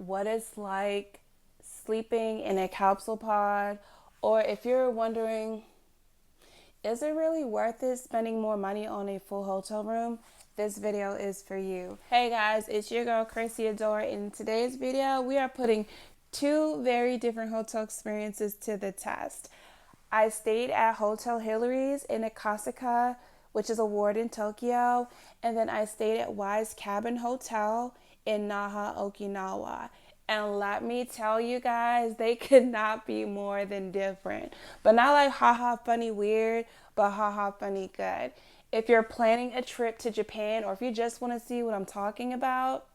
what it's like sleeping in a capsule pod, or if you're wondering, is it really worth it spending more money on a full hotel room? This video is for you. Hey guys, it's your girl Chrissy Adora. In today's video, we are putting two very different hotel experiences to the test. I stayed at Hotel Hillary's in Akasaka, which is a ward in Tokyo, and then I stayed at Wise Cabin Hotel in Naha, Okinawa. And let me tell you guys, they could not be more than different. But not like haha funny weird, but haha funny good. If you're planning a trip to Japan, or if you just want to see what I'm talking about,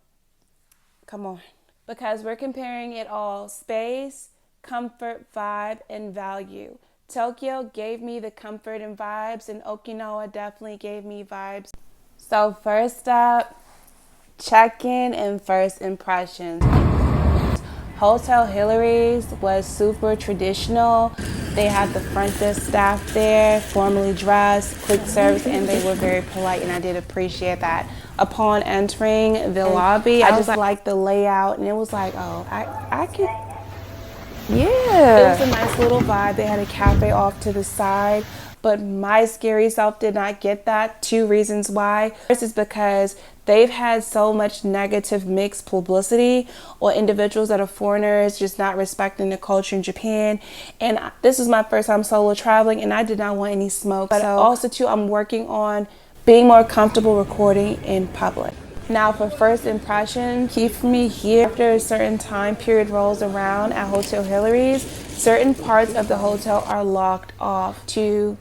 come on. Because we're comparing it all: space, comfort, vibe, and value. Tokyo gave me the comfort and vibes, and Okinawa definitely gave me vibes. So first up, check-in and first impressions. Hotel Hillary's was super traditional. They had the front desk staff there, formally dressed, quick service, and they were very polite, and I did appreciate that. Upon entering the lobby, I just liked the layout, and it was like, oh, I could, yeah. It was a nice little vibe. They had a cafe off to the side, but my scary self did not get that. Two reasons why. First is because they've had so much negative mixed publicity on individuals that are foreigners just not respecting the culture in Japan. And this is my first time solo traveling, and I did not want any smoke. But also too, I'm working on being more comfortable recording in public. Now for first impression, key for me here, after a certain time period rolls around at Hotel Hillary's, certain parts of the hotel are locked off to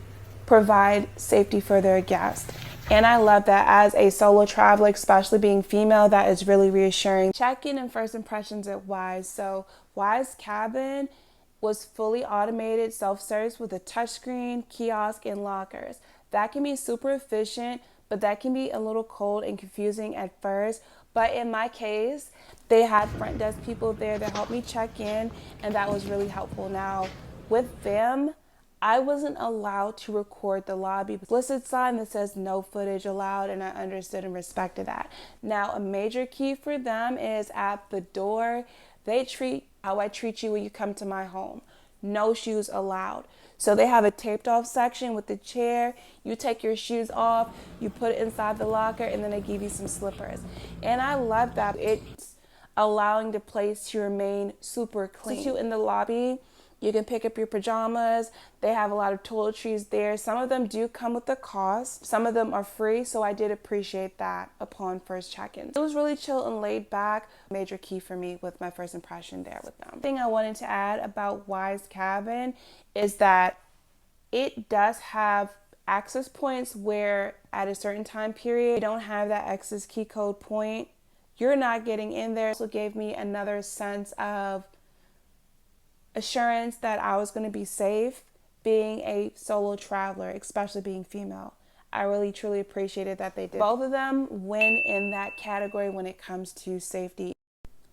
provide safety for their guests. And I love that as a solo traveler, especially being female, that is really reassuring. Check-in and first impressions at Wise. So Wise Cabin was fully automated self-service with a touchscreen, kiosk, and lockers. That can be super efficient, but that can be a little cold and confusing at first. But in my case, they had front desk people there that helped me check in, and that was really helpful. Now, with them, I wasn't allowed to record the lobby. Explicit sign that says no footage allowed, and I understood and respected that. Now, a major key for them is at the door, they treat how I treat you when you come to my home. No shoes allowed. So they have a taped off section with the chair. You take your shoes off, you put it inside the locker, and then they give you some slippers. And I love that. It's allowing the place to remain super clean. So in the lobby, you can pick up your pajamas. They have a lot of toiletries there. Some of them do come with a cost. Some of them are free, so I did appreciate that upon first check-in. It was really chill and laid back. Major key for me with my first impression there with them. The thing I wanted to add about Wise Cabin is that it does have access points where at a certain time period, you don't have that access key code point, you're not getting in there. So it gave me another sense of assurance that I was going to be safe being a solo traveler, especially being female. I really truly appreciated that they did. Both of them win in that category when it comes to safety.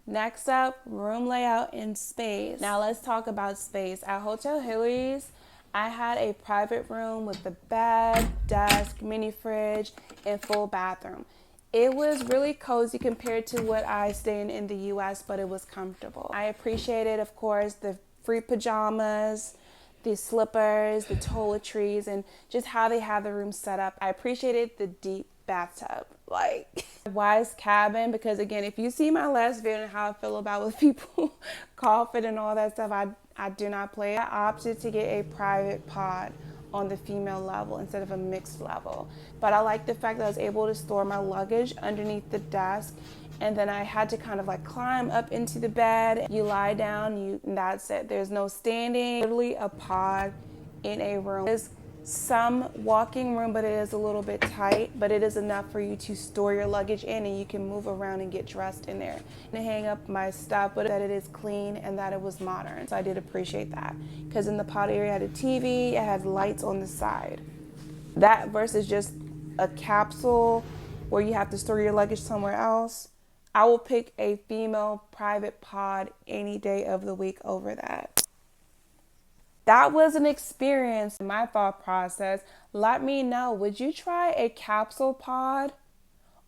Next up, room layout and space. Now let's talk about space. At Hotel Hillary's, I had a private room with the bed, desk, mini fridge, and full bathroom. It was really cozy compared to what I stayed in the US, but it was comfortable. I appreciated, of course, the free pajamas, the slippers, the toiletries, and just how they have the room set up. I appreciated the deep bathtub, like Wise Cabin, because again, if you see my last video and how I feel about with people coughing and all that stuff, I do not play. I opted to get a private pod on the female level instead of a mixed level. But I like the fact that I was able to store my luggage underneath the desk, and then I had to kind of like climb up into the bed. You lie down, and that's it. There's no standing. Literally a pod in a room. There's some walking room, but it is a little bit tight, but it is enough for you to store your luggage in, and you can move around and get dressed in there. And hang up my stuff, but that it is clean and that it was modern. So I did appreciate that, because in the pod area, I had a TV, it had lights on the side. That versus just a capsule where you have to store your luggage somewhere else. I will pick a female private pod any day of the week over that. That was an experience. My thought process, let me know, would you try a capsule pod,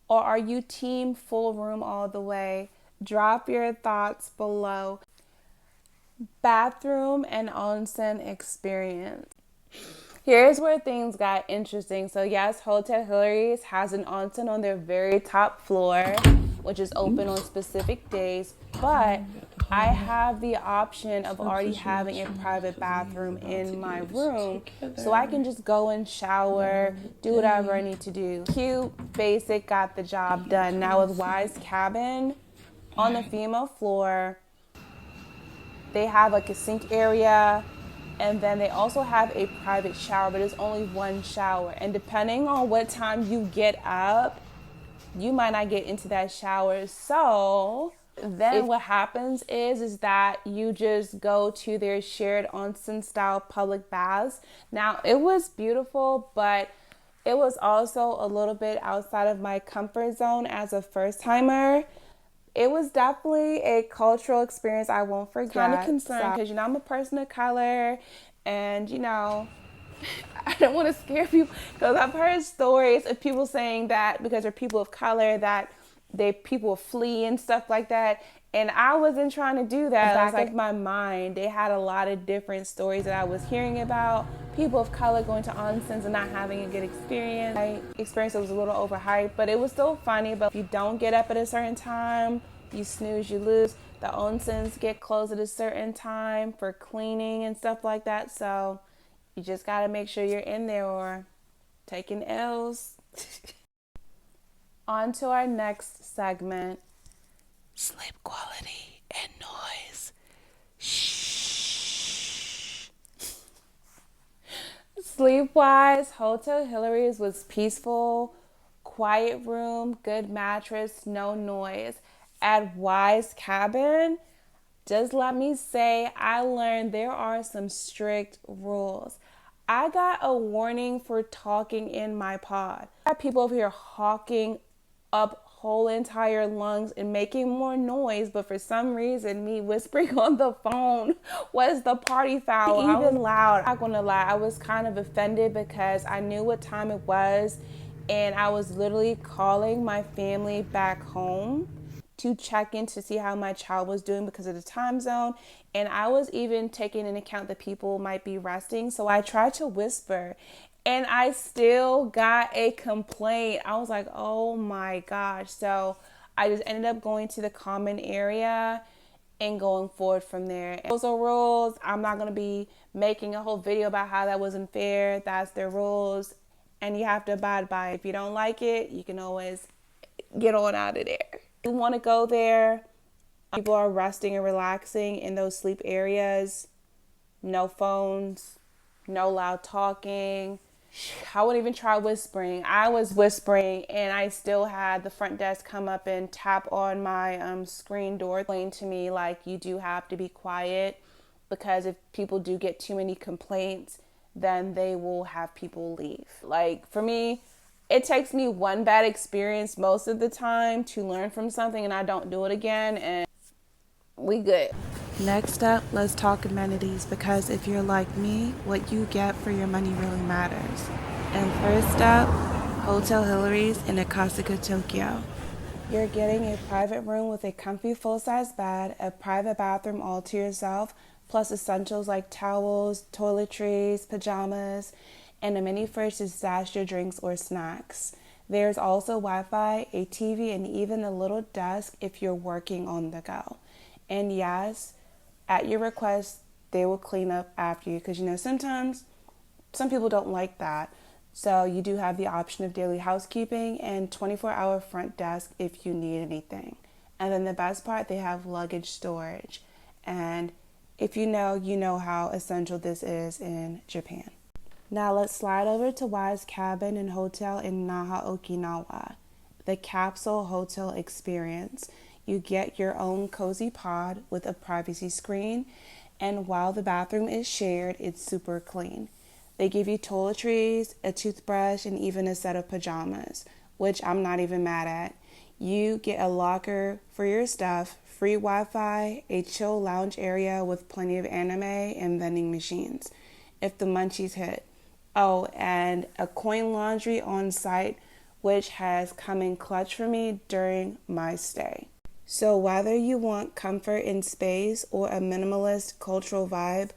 or are you team full room all the way? Drop your thoughts below. Bathroom and onsen experience. Here's where things got interesting. So yes, Hotel Hillary's has an onsen on their very top floor, which is open on specific days, but I have the option of already having a private bathroom in my room, so I can just go and shower, do whatever I need to do. Cute, basic, got the job done. Now with Wise Cabin, on the female floor, they have like a sink area, and then they also have a private shower, but it's only one shower. And depending on what time you get up, you might not get into that shower. So then what happens is that you just go to their shared onsen style public baths. Now it was beautiful, but it was also a little bit outside of my comfort zone as a first timer. It was definitely a cultural experience I won't forget. Kind of concerned because, I'm a person of color, and, I don't want to scare people because I've heard stories of people saying that because they're people of color that people flee and stuff like that. And I wasn't trying to do that. Back of my mind, they had a lot of different stories that I was hearing about people of color going to onsens and not having a good experience. My experience was a little overhyped, but it was still funny. But if you don't get up at a certain time, you snooze, you lose. The onsens get closed at a certain time for cleaning and stuff like that. So you just got to make sure you're in there or taking L's. On to our next segment. Sleep quality and noise. Shh. Sleep-wise, Hotel Hillary's was peaceful, quiet room, good mattress, no noise. At Wise Cabin, just let me say, I learned there are some strict rules. I got a warning for talking in my pod. I got people over here hawking up whole entire lungs and making more noise, but for some reason me whispering on the phone was the party foul. Even loud. I'm not gonna lie, I was kind of offended because I knew what time it was, and I was literally calling my family back home to check in to see how my child was doing because of the time zone. And I was even taking into account that people might be resting, so I tried to whisper, and I still got a complaint. I was like, oh my gosh. So I just ended up going to the common area and going forward from there. Those are rules. I'm not going to be making a whole video about how that wasn't fair. That's their rules, and you have to abide by it. If you don't like it, you can always get on out of there. You want to go there, people are resting and relaxing in those sleep areas. No phones, no loud talking. I wouldn't even try whispering. I was whispering, and I still had the front desk come up and tap on my screen door, explain to me like, you do have to be quiet because if people do get too many complaints, then they will have people leave. Like for me, it takes me one bad experience most of the time to learn from something, and I don't do it again, and we good. Next up, let's talk amenities, because if you're like me, what you get for your money really matters. And first up, Hotel Hillary's in Akasaka, Tokyo. You're getting a private room with a comfy full-size bed, a private bathroom all to yourself, plus essentials like towels, toiletries, pajamas, and a mini fridge to stash your drinks or snacks. There's also Wi-Fi, a TV, and even a little desk if you're working on the go. And yes, at your request, they will clean up after you, because sometimes some people don't like that. So you do have the option of daily housekeeping and 24-hour front desk if you need anything. And then the best part, they have luggage storage. And if you know how essential this is in Japan. Now let's slide over to Wise Cabin and Hotel in Naha, Okinawa. The Capsule Hotel experience. You get your own cozy pod with a privacy screen, and while the bathroom is shared, it's super clean. They give you toiletries, a toothbrush, and even a set of pajamas, which I'm not even mad at. You get a locker for your stuff, free Wi-Fi, a chill lounge area with plenty of anime and vending machines if the munchies hit. Oh, and a coin laundry on site, which has come in clutch for me during my stay. So whether you want comfort in space or a minimalist cultural vibe,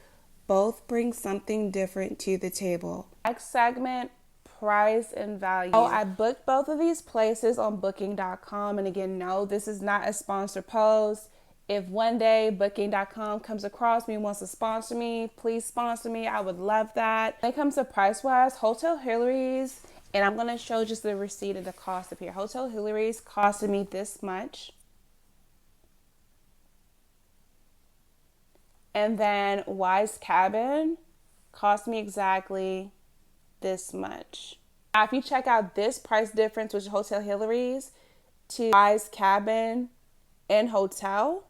both bring something different to the table. Next segment, price and value. Oh, I booked both of these places on booking.com. And again, no, this is not a sponsored post. If one day booking.com comes across me and wants to sponsor me, please sponsor me. I would love that. When it comes to price-wise, Hotel Hillary's, and I'm going to show just the receipt of the cost up here. Hotel Hillary's costed me this much. And then Wise Cabin cost me exactly this much. Now, if you check out this price difference, which is Hotel Hillary's, to Wise Cabin and Hotel,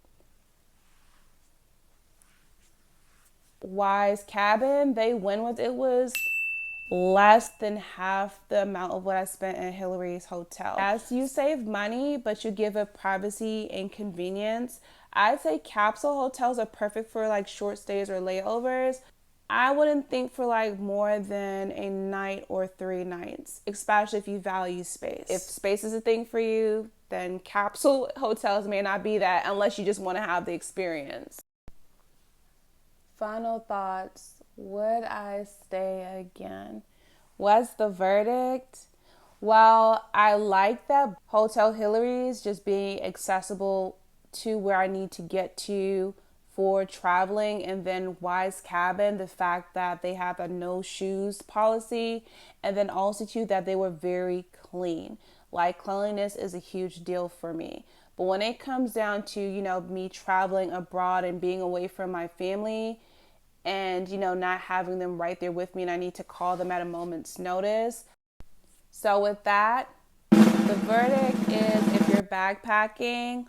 Wise Cabin, they win with it was less than half the amount of what I spent in Hillary's Hotel. As you save money, but you give up privacy and convenience. I'd say capsule hotels are perfect for like short stays or layovers. I wouldn't think for like more than a night or 3 nights, especially if you value space. If space is a thing for you, then capsule hotels may not be that unless you just want to have the experience. Final thoughts. Would I stay again? What's the verdict? Well, I like that Hotel Hillary's just being accessible to where I need to get to for traveling, and then Wise Cabin, the fact that they have a no shoes policy, and then also too that they were very clean. Like, cleanliness is a huge deal for me. But when it comes down to, me traveling abroad and being away from my family and, not having them right there with me and I need to call them at a moment's notice. So with that, the verdict is if you're backpacking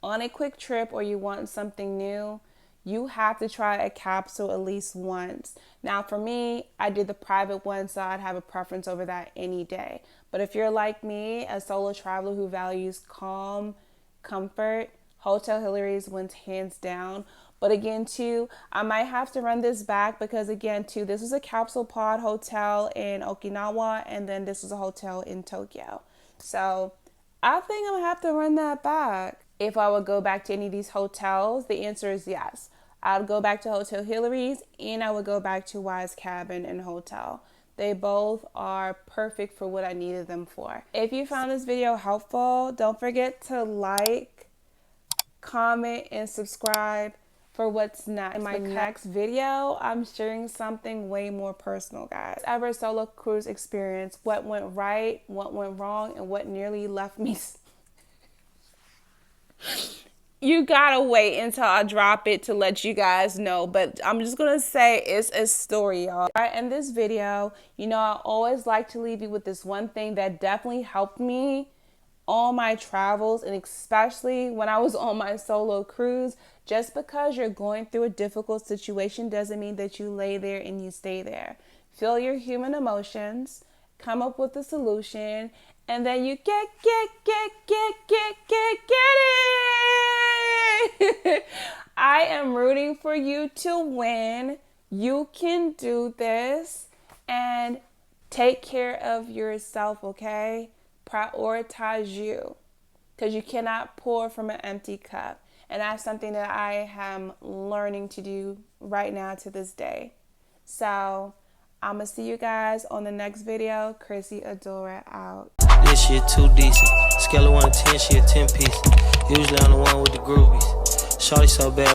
on a quick trip or you want something new, you have to try a capsule at least once. Now for me, I did the private one, so I'd have a preference over that any day. But if you're like me, a solo traveler who values calm, comfort, Hotel Hillary's wins hands down. But again, too, I might have to run this back because again, too, this is a capsule pod hotel in Okinawa and then this is a hotel in Tokyo. So I think I'm gonna have to run that back. If I would go back to any of these hotels, the answer is yes. I'd go back to Hotel Hillary's and I would go back to Wise Cabin and Hotel. They both are perfect for what I needed them for. If you found this video helpful, don't forget to like, comment, and subscribe for what's next. In my next video, I'm sharing something way more personal, guys. Ever solo cruise experience, what went right, what went wrong, and what nearly left me. You gotta wait until I drop it to let you guys know, but I'm just gonna say it's a story, y'all. All right, in this video, I always like to leave you with this one thing that definitely helped me on my travels, and especially when I was on my solo cruise. Just because you're going through a difficult situation doesn't mean that you lay there and you stay there. Feel your human emotions, come up with a solution, and then you get it. I am rooting for you to win. You can do this, and take care of yourself, okay? Prioritize you, because you cannot pour from an empty cup. And that's something that I am learning to do right now to this day. So I'm going to see you guys on the next video. Chrissy, Adora out. This shit too decent. Scale of 1 to 10, she a 10 piece. Usually I'm the one with the groovies. Shorty so bad.